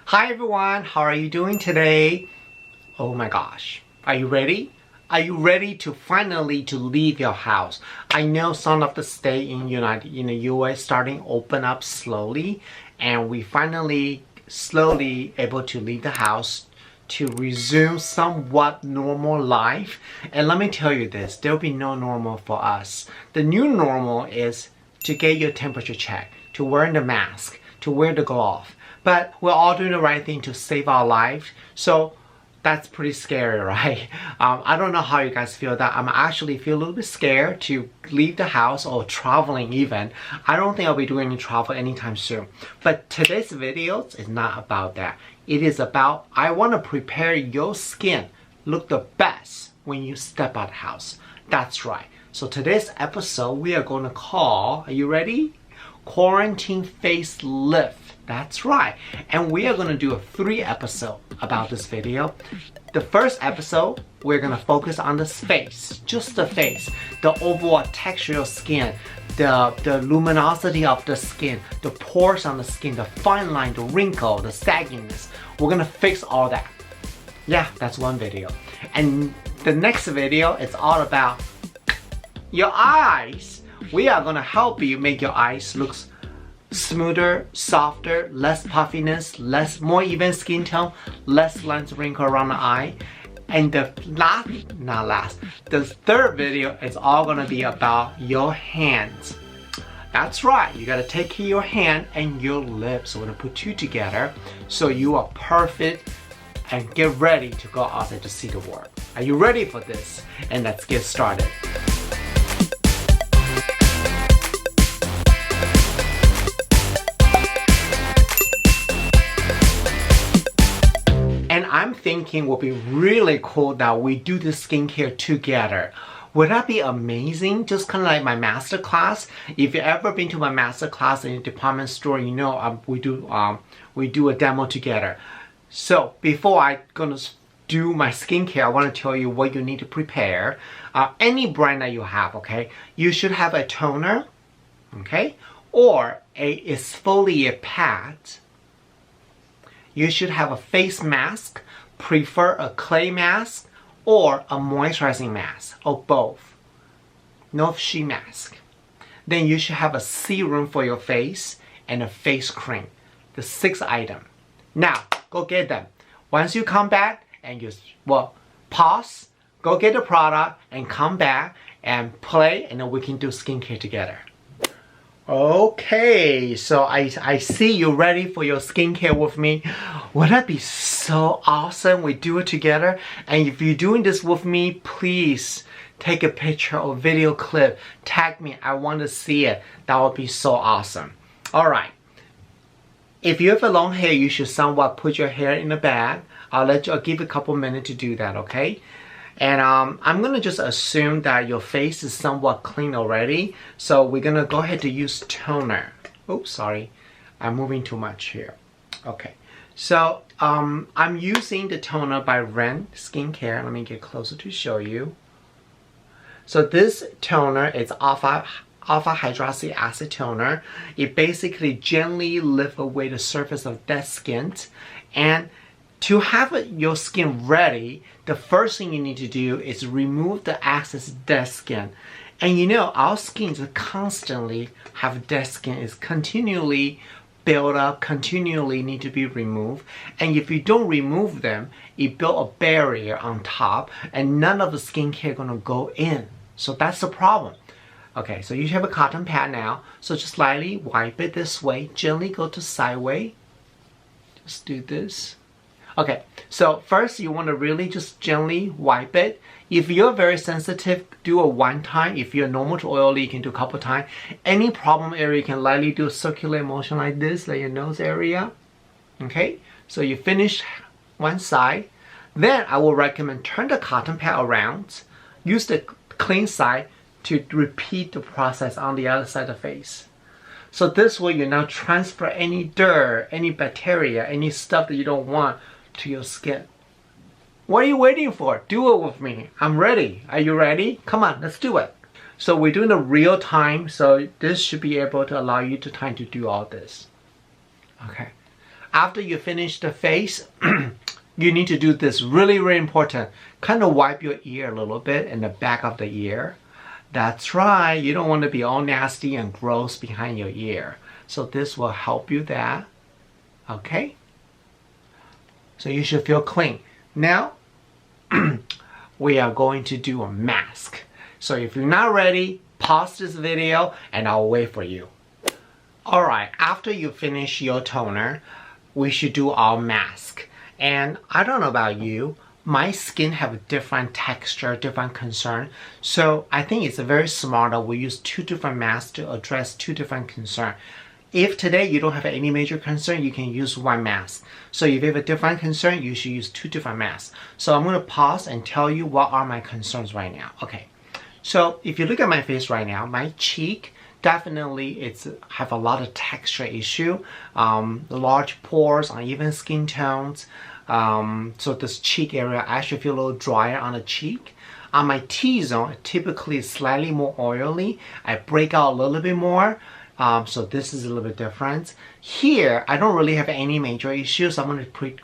Hi everyone, how are you doing today? Oh my gosh, are you ready? Are you ready to finally leave your house? I know some of the states in the US starting open up slowly, and we finally slowly able to leave the house to resume somewhat normal life. And let me tell you this, there'll be no normal for us. The new normal is to get your temperature checked, to wear the mask, to wear the glove. But we're all doing the right thing to save our life. So that's pretty scary, right? I don't know how you guys feel that. I'm actually feel a little bit scared to leave the house or traveling even. I don't think I'll be doing any travel anytime soon. But today's video is not about that. It is about, I want to prepare your skin look the best when you step out of the house. That's right. So today's episode we are going to call, are you ready? Quarantine Facelift. That's right. And we are going to do a 3 episode about this video. The first episode, we're going to focus on the face, just the face, the overall texture of skin, the luminosity of the skin, the pores on the skin, the fine line, the wrinkle, the sagginess. We're going to fix all that. Yeah, that's one video. And the next video is all about your eyes. We are going to help you make your eyes look smoother, softer, less puffiness, more even skin tone, less lines wrinkle around the eye. And the third video is all gonna be about your hands. That's right, you gotta take care of your hand and your lips. So we're gonna put 2 together so you are perfect and get ready to go out there to see the world. Are you ready for this? And let's get started. And I'm thinking it would be really cool that we do this skincare together. Would that be amazing? Just kind of like my master class. If you've ever been to my master class in a department store, you know we do a demo together. So before I'm gonna do my skincare, I want to tell you what you need to prepare. Any brand that you have, okay? You should have a toner, okay? Or a exfoliate pad. You should have a face mask, prefer a clay mask or a moisturizing mask, or both. No sheet mask. Then you should have a serum for your face and a face cream. The 6 items. Now, go get them. Once you come back and pause, go get the product and come back and play, and then we can do skincare together. Okay, so I see you're ready for your skincare with me. Would that be so awesome? We do it together. And if you're doing this with me, please take a picture or video clip. Tag me. I want to see it. That would be so awesome. Alright. If you have a long hair, you should somewhat put your hair in a bag. I'll give you a couple minutes to do that, okay? And I'm gonna just assume that your face is somewhat clean already. So we're gonna go ahead to use toner. Oops, sorry. I'm moving too much here. Okay. So I'm using the toner by Ren Skincare. Let me get closer to show you. So this toner is alpha hydroxy acid toner. It basically gently lifts away the surface of dead skin. And to have your skin ready, the first thing you need to do is remove the excess dead skin. And you know, our skin constantly have dead skin, is continually build up, continually need to be removed. And if you don't remove them, it build a barrier on top and none of the skincare gonna go in. So that's the problem. Okay, so you have a cotton pad now. So just lightly wipe it this way, gently go to sideways. Just do this. Okay, so first you want to really just gently wipe it. If you're very sensitive, do it 1 time. If you're normal to oily, you can do a couple times. Any problem area, you can lightly do a circular motion like this, like your nose area. Okay, so you finish one side. Then I will recommend turn the cotton pad around. Use the clean side to repeat the process on the other side of the face. So this way you now transfer any dirt, any bacteria, any stuff that you don't want to your skin. What are you waiting for? Do it with me. I'm ready. Are you ready? Come on, let's do it. So we're doing the real time, so this should be able to allow you the time to do all this. Okay. After you finish the face, you need to do this really, really important. Kind of wipe your ear a little bit in the back of the ear. That's right. You don't want to be all nasty and gross behind your ear. So this will help you that. Okay? So you should feel clean. Now, we are going to do a mask. So if you're not ready, pause this video and I'll wait for you. Alright, after you finish your toner, we should do our mask. And I don't know about you, my skin have a different texture, different concern. So I think it's very smart that we use 2 different masks to address 2 different concerns. If today you don't have any major concern, you can use 1 mask. So if you have a different concern, you should use 2 different masks. So I'm going to pause and tell you what are my concerns right now. Okay, so if you look at my face right now, my cheek, definitely have a lot of texture issue, large pores, uneven skin tones. So this cheek area, I actually feel a little drier on the cheek. On my T-zone, typically slightly more oily. I break out a little bit more. So this is a little bit different. Here, I don't really have any major issues. So I'm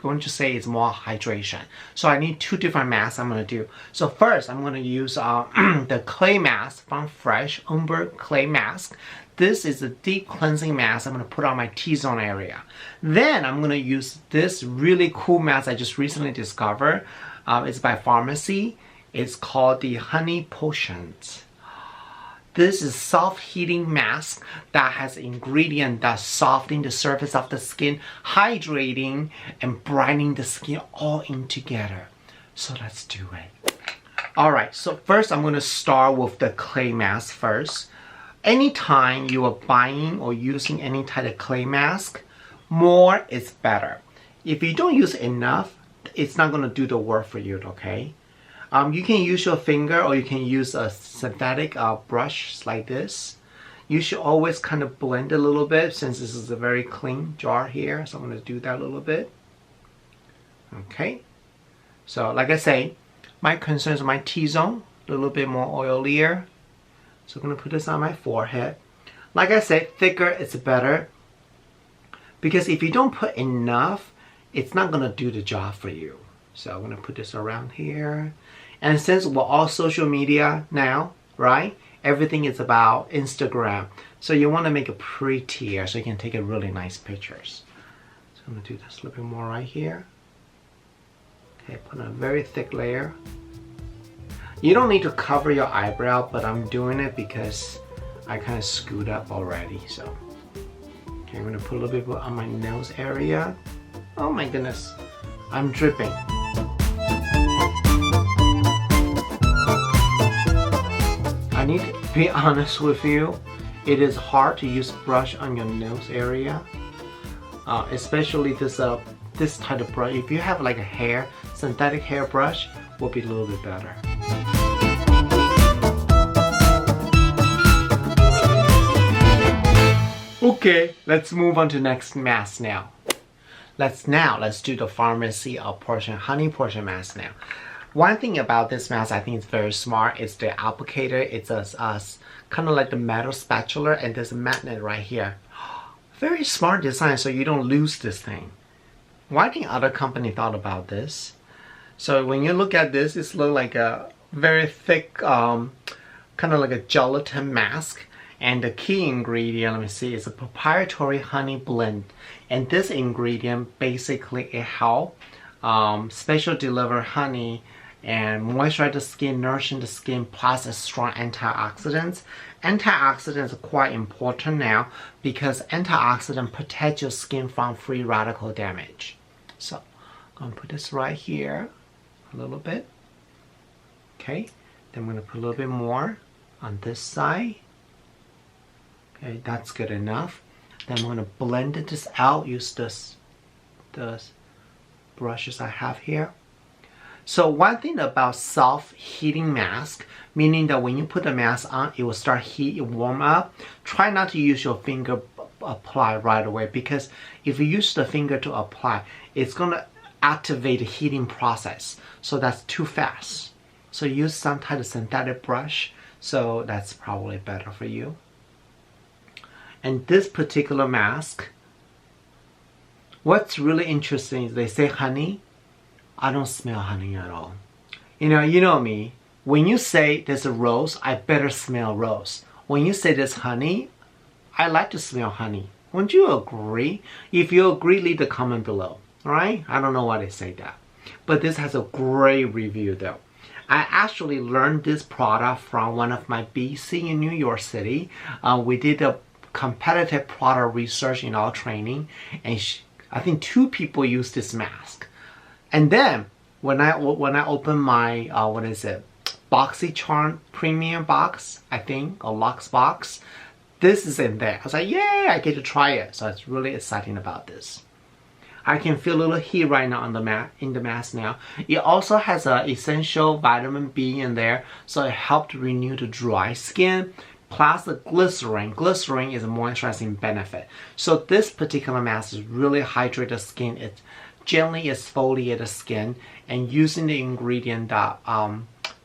going to say it's more hydration. So I need 2 different masks I'm going to do. So first, I'm going to use the clay mask from Fresh Homburg clay mask. This is a deep cleansing mask I'm going to put on my T-zone area. Then I'm going to use this really cool mask I just recently discovered. It's by FARMACY. It's called the Honey Potions. This is soft heating mask that has ingredient that softening the surface of the skin, hydrating and brightening the skin all in together. So let's do it. Alright, so first I'm going to start with the clay mask first. Anytime you are buying or using any type of clay mask, more is better. If you don't use enough, it's not going to do the work for you, okay? You can use your finger or you can use a synthetic brush like this. You should always kind of blend a little bit since this is a very clean jar here. So I'm going to do that a little bit. Okay. So like I say, my concern is my T-zone, a little bit more oilier. So I'm going to put this on my forehead. Like I said, thicker is better. Because if you don't put enough, it's not going to do the job for you. So I'm going to put this around here. And since we're all social media now, right? Everything is about Instagram. So you want to make it prettier so you can take a really nice pictures. So I'm going to do this a little bit more right here. Okay, put a very thick layer. You don't need to cover your eyebrow, but I'm doing it because I kind of screwed up already. So, okay, I'm going to put a little bit on my nose area. Oh my goodness, I'm dripping. I need to be honest with you, it is hard to use brush on your nose area, especially this type of brush. If you have like a hair, synthetic hair brush, will be a little bit better. Okay, let's move on to next mask now. Let's do the FARMACY portion, honey portion mask now. One thing about this mask I think is very smart is the applicator. It's kind of like the metal spatula and there's a magnet right here. Very smart design so you don't lose this thing. Why think other company thought about this? So when you look at this, it's look like a very thick, kind of like a gelatin mask. And the key ingredient, let me see, is a proprietary honey blend. And this ingredient basically it helps special deliver honey and moisturize the skin, nourishing the skin, plus a strong antioxidants. Antioxidants are quite important now because antioxidant protect your skin from free radical damage. So I'm gonna put this right here a little bit. Okay, then I'm gonna put a little bit more on this side. Okay, that's good enough. Then I'm gonna blend this out, use the brushes I have here. So one thing about soft heating mask, meaning that when you put the mask on, it will start heat, warm up. Try not to use your finger apply right away because if you use the finger to apply, it's gonna activate the heating process. So that's too fast. So use some type of synthetic brush. So that's probably better for you. And this particular mask, What's really interesting is they say honey. I don't smell honey at all. You know me. When you say there's a rose, I better smell rose. When you say there's honey, I like to smell honey. Wouldn't you agree? If you agree, leave the comment below. Alright? I don't know why they say that. But this has a great review though. I actually learned this product from one of my BC in New York City. We did a competitive product research in our training, and I think 2 people used this mask. And then when I opened my BoxyCharm premium box, I think, or Lux box, this is in there. I was like, yay, I get to try it. So it's really exciting about this. I can feel a little heat right now on in the mask now. It also has an essential vitamin B in there, so it helped renew the dry skin. Plus the glycerin. Glycerin is a moisturizing benefit. So this particular mask is really hydrate the skin. It gently exfoliate the skin, and using the ingredient that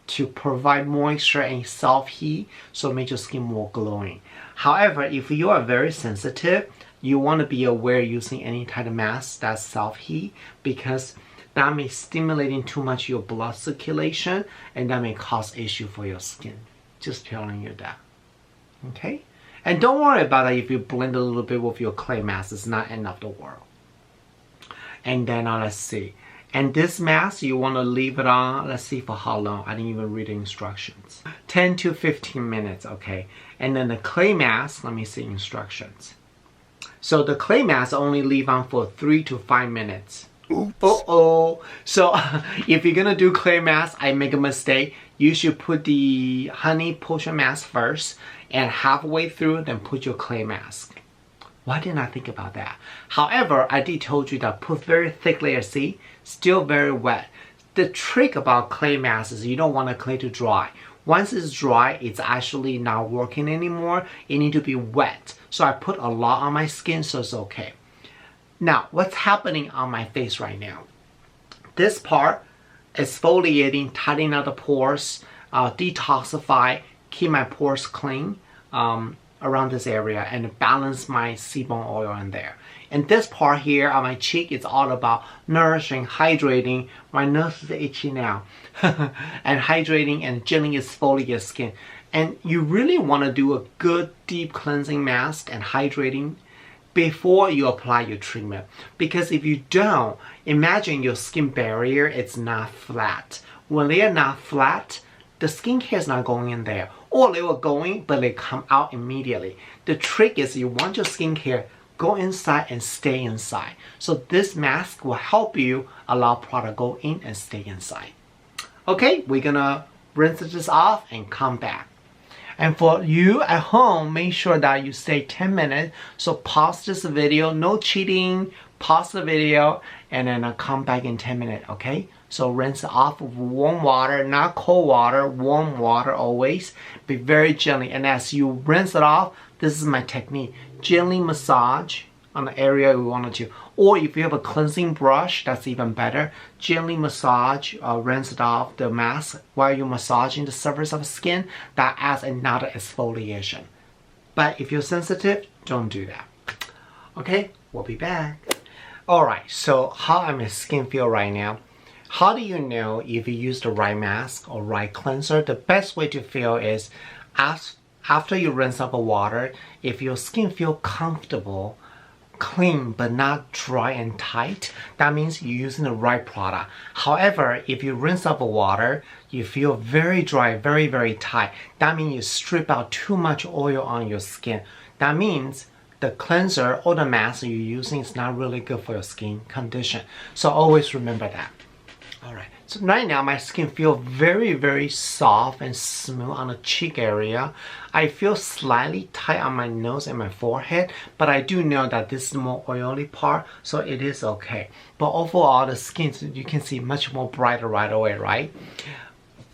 to provide moisture and self-heat, so make your skin more glowing. However, if you are very sensitive, you want to be aware using any type of mask that's self-heat, because that may stimulating too much your blood circulation, and that may cause issue for your skin. Just telling you that. Okay? And don't worry about it if you blend a little bit with your clay mask. It's not end of the world. And then let's see. And this mask, you want to leave it on, let's see for how long. I didn't even read the instructions. 10 to 15 minutes, okay. And then the clay mask, let me see instructions. So the clay mask only leave on for 3 to 5 minutes. Oops. Uh-oh. So if you're gonna do clay mask, I make a mistake. You should put the honey potion mask first, and halfway through, then put your clay mask. Why didn't I think about that? However, I did told you that put very thick layer, see? Still very wet. The trick about clay mask is you don't want the clay to dry. Once it's dry, it's actually not working anymore. It needs to be wet. So I put a lot on my skin, so it's okay. Now, what's happening on my face right now? This part, exfoliating, tightening up the pores, detoxify, keep my pores clean around this area, and balance my sebum oil in there. And this part here on my cheek is all about nourishing, hydrating. My nose is itchy now. And hydrating and gently exfoliate your skin. And you really want to do a good deep cleansing mask and hydrating before you apply your treatment. Because if you don't, imagine your skin barrier is not flat. When they are not flat, the skincare is not going in there. Or they were going, but they come out immediately. The trick is you want your skincare go inside and stay inside. So this mask will help you allow product go in and stay inside. Okay, we're gonna rinse this off and come back. And for you at home, make sure that you stay 10 minutes. So pause this video, no cheating, pause the video, and then come back in 10 minutes, okay? So rinse it off with warm water, not cold water, warm water always. Be very gently, and as you rinse it off, this is my technique. Gently massage on the area we wanted to. Or if you have a cleansing brush, that's even better. Gently massage, rinse it off the mask while you're massaging the surface of the skin. That adds another exfoliation. But if you're sensitive, don't do that. Okay, we'll be back. Alright, so how my skin feel right now? How do you know if you use the right mask or right cleanser? The best way to feel is after you rinse off the water, if your skin feel comfortable, clean but not dry and tight, that means you're using the right product. However, if you rinse off the water, you feel very dry, very, very tight, that means you strip out too much oil on your skin. That means the cleanser or the mask you're using is not really good for your skin condition. So always remember that. Alright, so right now my skin feels very, very soft and smooth on the cheek area. I feel slightly tight on my nose and my forehead, but I do know that this is the more oily part, so it is okay. But overall, the skin, you can see much more brighter right away, right?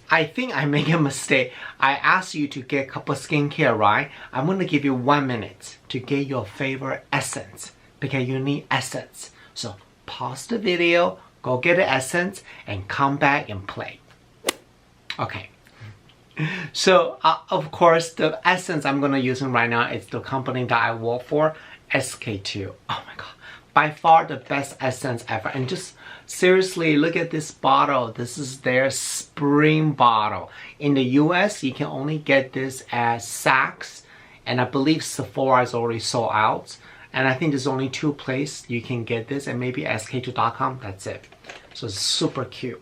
I think I made a mistake. I asked you to get a couple of skincare, right? I'm going to give you 1 minute to get your favorite essence, because you need essence. So pause the video, go get the essence, and come back and play. Okay. So, of course, the essence I'm going to use right now is the company that I work for, SK2. Oh my god. By far the best essence ever. And just seriously, look at this bottle. This is their spring bottle. In the US, you can only get this at Saks, and I believe Sephora is already sold out. And I think there's only 2 places you can get this, and maybe sk2.com, that's it. So it's super cute.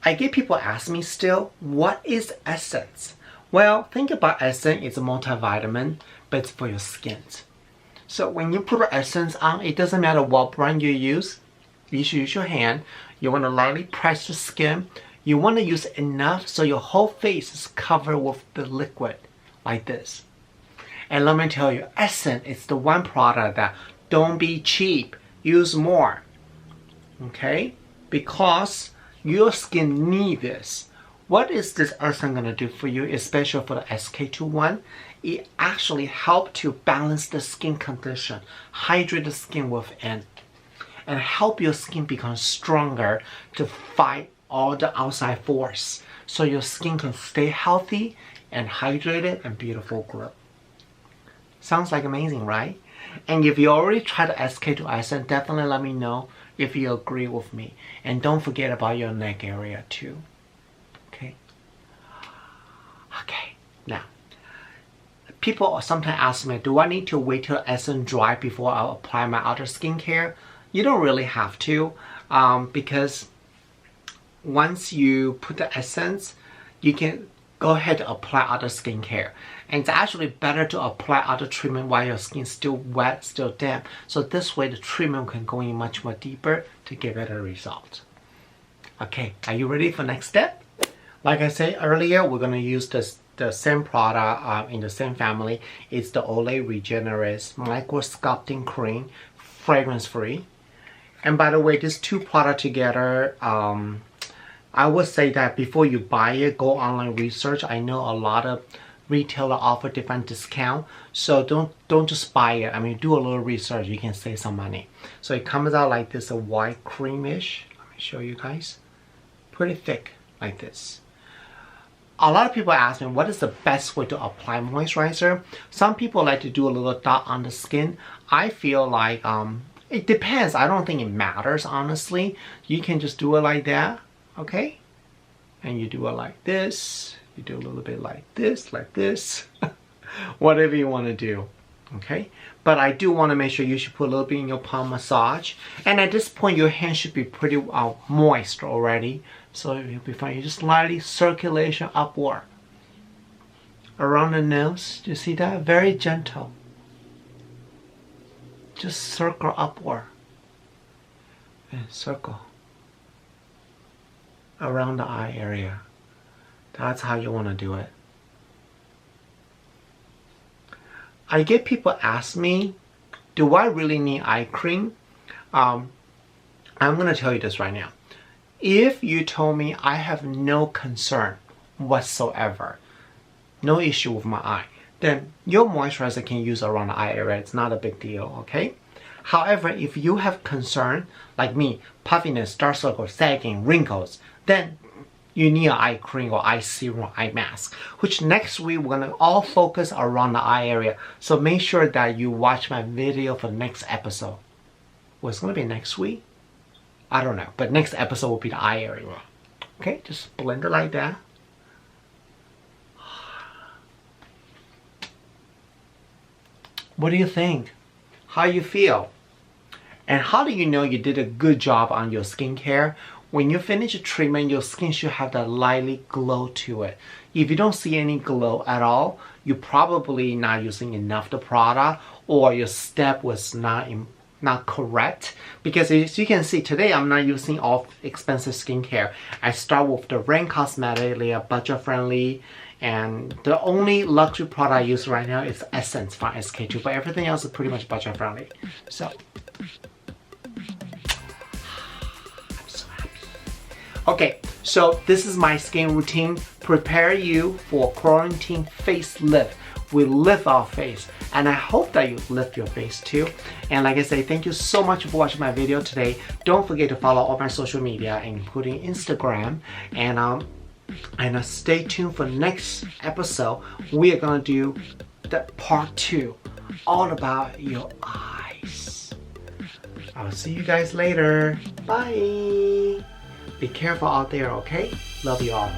I get people ask me still, what is essence? Well, think about essence, it's a multivitamin, but it's for your skin. So when you put essence on, it doesn't matter what brand you use. You should use your hand. You want to lightly press the skin. You want to use enough so your whole face is covered with the liquid, like this. And let me tell you, essence is the one product that don't be cheap. Use more. Okay? Because your skin needs this. What is this essence going to do for you, especially for the SK21? It actually helps to balance the skin condition, hydrate the skin within, and help your skin become stronger to fight all the outside force. So your skin can stay healthy and hydrated and beautiful glow. Sounds like amazing, right? And if you already tried the SK2 essence, definitely let me know if you agree with me. And don't forget about your neck area too. Okay? Okay, now, people sometimes ask me, do I need to wait till essence dry before I apply my other skincare? You don't really have to, because once you put the essence, you can go ahead and apply other skincare. And it's actually better to apply other treatment while your skin is still wet, still damp. So this way the treatment can go in much more deeper to get better results. Okay, are you ready for next step? Like I said earlier, we're going to use the same product in the same family. It's the Olay Regenerist Micro-Sculpting Cream, fragrance-free. And by the way, these 2 products together, I would say that before you buy it, go online research. I know a lot of retailers offer different discount, so don't just buy it. I mean, do a little research. You can save some money. So it comes out like this, a white creamish. Let me show you guys. Pretty thick, like this. A lot of people ask me, what is the best way to apply moisturizer? Some people like to do a little dot on the skin. I feel like it depends. I don't think it matters, honestly. You can just do it like that, okay? And you do it like this. You do a little bit like this, whatever you want to do, okay? But I do want to make sure you should put a little bit in your palm massage. And at this point, your hand should be pretty moist already. So you'll be fine. You just lightly circulation upward. Around the nose, do you see that? Very gentle. Just circle upward. And circle. Around the eye area. That's how you want to do it. I get people ask me, do I really need eye cream? I'm going to tell you this right now. If you told me I have no concern whatsoever, no issue with my eye, then your moisturizer can use around the eye area. It's not a big deal, okay? However, if you have concern, like me, puffiness, dark circles, sagging, wrinkles, then you need an eye cream or eye serum or eye mask, which next week we're going to all focus around the eye area. So make sure that you watch my video for the next episode. Well, it's going to be next week? I don't know, but next episode will be the eye area. Okay, just blend it like that. What do you think? How you feel? And how do you know you did a good job on your skincare? When you finish a treatment, your skin should have that lightly glow to it. If you don't see any glow at all, you're probably not using enough of the product, or your step was not correct. Because as you can see, today I'm not using all expensive skincare. I start with the Rain Cosmetics, they are budget friendly, and the only luxury product I use right now is Essence from SK2, but everything else is pretty much budget friendly. So okay, so this is my skin routine. Prepare you for quarantine facelift. We lift our face, and I hope that you lift your face too. And like I say, thank you so much for watching my video today. Don't forget to follow all my social media, including Instagram, and stay tuned for next episode. We are gonna do the part 2, all about your eyes. I'll see you guys later. Bye. Be careful out there, okay? Love you all.